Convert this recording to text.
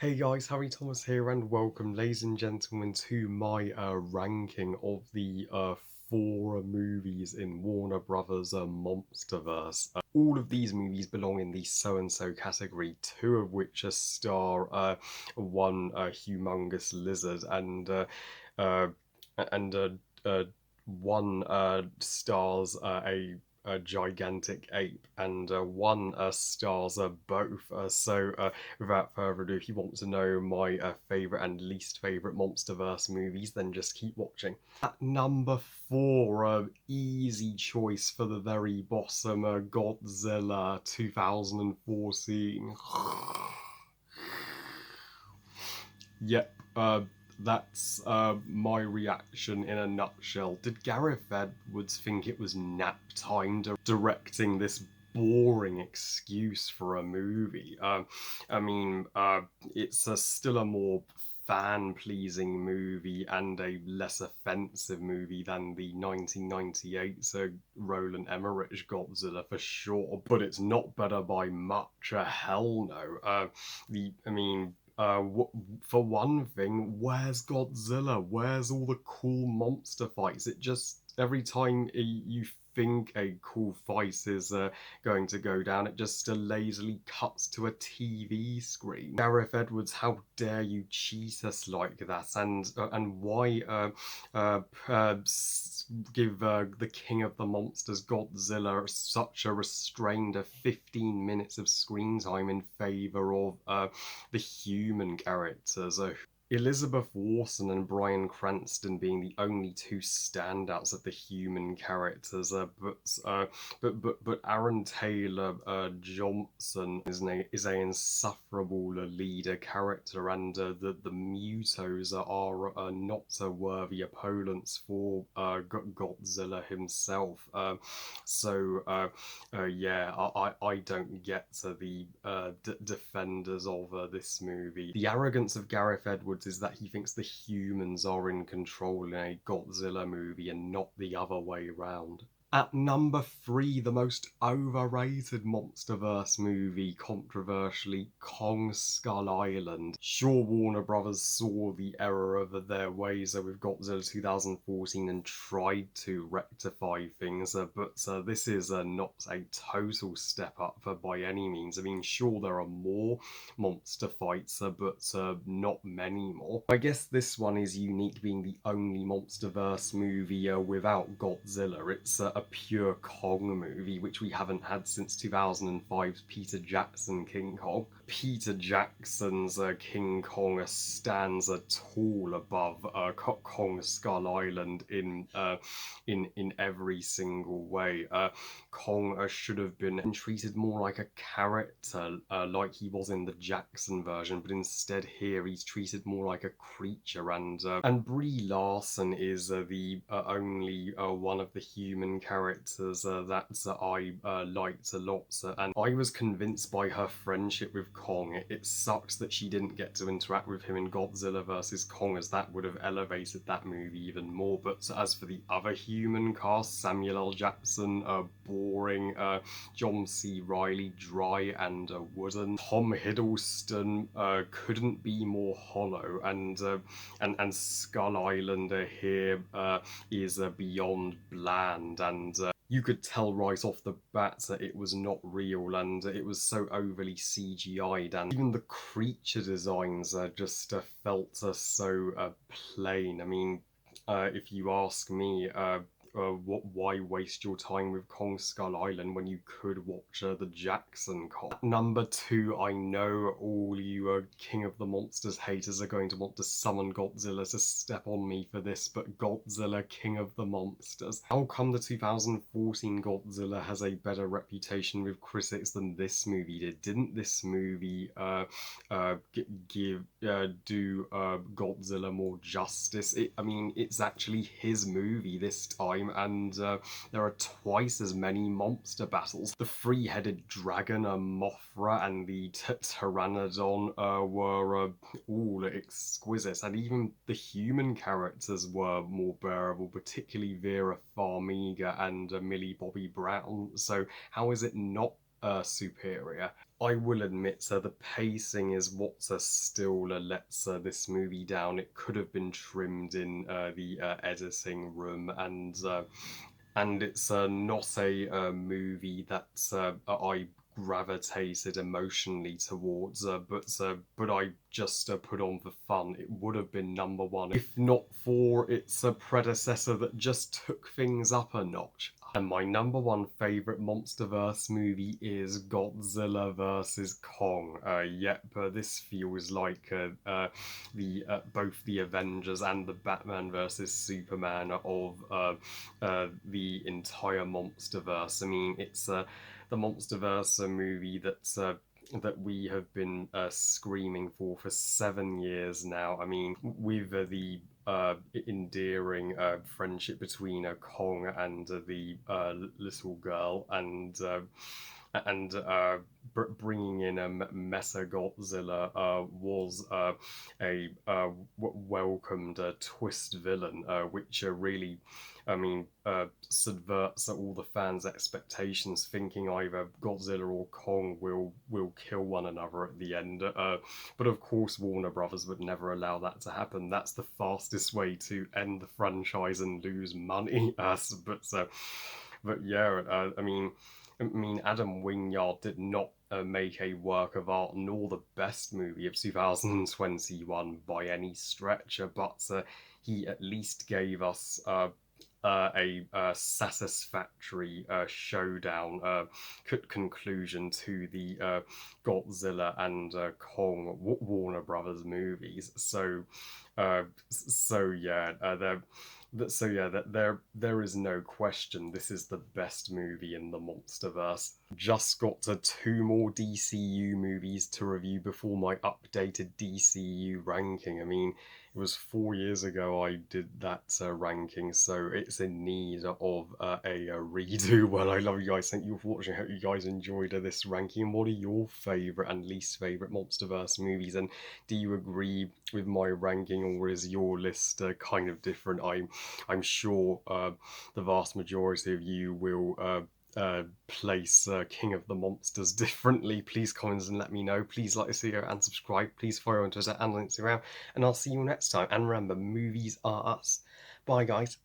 Hey guys, Harry Thomas here, and welcome, ladies and gentlemen, to my ranking of the four movies in Warner Brothers' Monsterverse. All of these movies belong in the so-and-so category, two of which star one humongous lizard, uh, and one stars a gigantic ape, and one stars both. Without further ado, if you want to know my favourite and least favourite Monsterverse movies, then just keep watching. At number four, easy choice for the very bottom, Godzilla 2014. Yep, that's my reaction in a nutshell. Did Gareth Edwards think it was nap time directing this boring excuse for a movie? It's still a more fan-pleasing movie and a less offensive movie than the 1998 Roland Emmerich Godzilla for sure, but it's not better by much. Hell no. The I mean for one thing, where's Godzilla? Where's all the cool monster fights? It just, every time you think a cool fight is going to go down, it just lazily cuts to a TV screen. Gareth Edwards, how dare you cheat us like that? And why uh, uh, give the King of the Monsters, Godzilla, such a restrained 15 minutes of screen time in favour of the human characters? Elizabeth Warson and Bryan Cranston being the only two standouts of the human characters, but Aaron Taylor Johnson is a insufferable leader character, and the Mutos are not worthy opponents for Godzilla himself. Yeah, I don't get the defenders of this movie. The arrogance of Gareth Edwards is that he thinks the humans are in control in a Godzilla movie and not the other way round. At number three, the most overrated Monsterverse movie, controversially, Kong Skull Island. Sure, Warner Brothers saw the error of their ways with Godzilla 2014 and tried to rectify things, but this is not a total step up by any means. I mean, sure, there are more monster fights, but not many more. I guess this one is unique, being the only Monsterverse movie without Godzilla. It's a pure Kong movie, which we haven't had since 2005's Peter Jackson King Kong. Peter Jackson's King Kong stands tall above Kong Skull Island in every single way. Kong should have been treated more like a character, like he was in the Jackson version, but instead here he's treated more like a creature. And Brie Larson is the only one of the human characters that I liked a lot, and I was convinced by her friendship with Kong. It sucks that she didn't get to interact with him in Godzilla vs. Kong, as that would have elevated that movie even more. But as for the other human cast, Samuel L. Jackson, boring, John C. Reilly, dry and wooden, Tom Hiddleston couldn't be more hollow, and Skull Island here is beyond bland, and you could tell right off the bat that it was not real, and it was so overly CGI'd, and even the creature designs just felt so plain. I mean, if you ask me, why waste your time with Kong Skull Island when you could watch the Jackson Kong? Number two, I know all you King of the Monsters haters are going to want to summon Godzilla to step on me for this, but Godzilla King of the Monsters. How come the 2014 Godzilla has a better reputation with critics than this movie did? Didn't this movie do Godzilla more justice? It's actually his movie this time, and there are twice as many monster battles. The three-headed dragon, Mothra, and the Pteranodon were all exquisite, and even the human characters were more bearable, particularly Vera Farmiga and Millie Bobby Brown. So how is it not superior? I will admit, so the pacing is what still lets this movie down. It could have been trimmed in the editing room, and it's not a movie that I gravitated emotionally towards, but I just put on for fun. It would have been number one if not for its predecessor that just took things up a notch. And my number one favorite MonsterVerse movie is Godzilla vs Kong. Yep, this feels like the both the Avengers and the Batman versus Superman of the entire MonsterVerse. I mean, it's the MonsterVerse movie that we have been screaming for 7 years now. I mean, with the endearing friendship between Kong and the little girl, and bringing in a Mesa Godzilla was a welcomed twist villain, which really, I mean, subverts all the fans' expectations, thinking either Godzilla or Kong will kill one another at the end. But of course, Warner Brothers would never allow that to happen. That's the fastest way to end the franchise and lose money. But yeah, I mean, Adam Wingard did not make a work of art nor the best movie of 2021 by any stretch, but he at least gave us a satisfactory showdown conclusion to the Godzilla and Kong Warner Brothers movies. So yeah, there is no question this is the best movie in the MonsterVerse. Just got to two more DCU movies to review before my updated DCU ranking. I mean, it was 4 years ago I did that ranking, so it's in need of a redo. Well, I love you guys. Thank you for watching. I hope you guys enjoyed this ranking. What are your favourite and least favourite MonsterVerse movies? And do you agree with my ranking, or is your list kind of different? I'm sure the vast majority of you will place King of the Monsters differently. Please comment and let me know. Please like this video and subscribe. Please follow on Twitter and on Instagram. And I'll see you next time. And remember, movies are us. Bye, guys.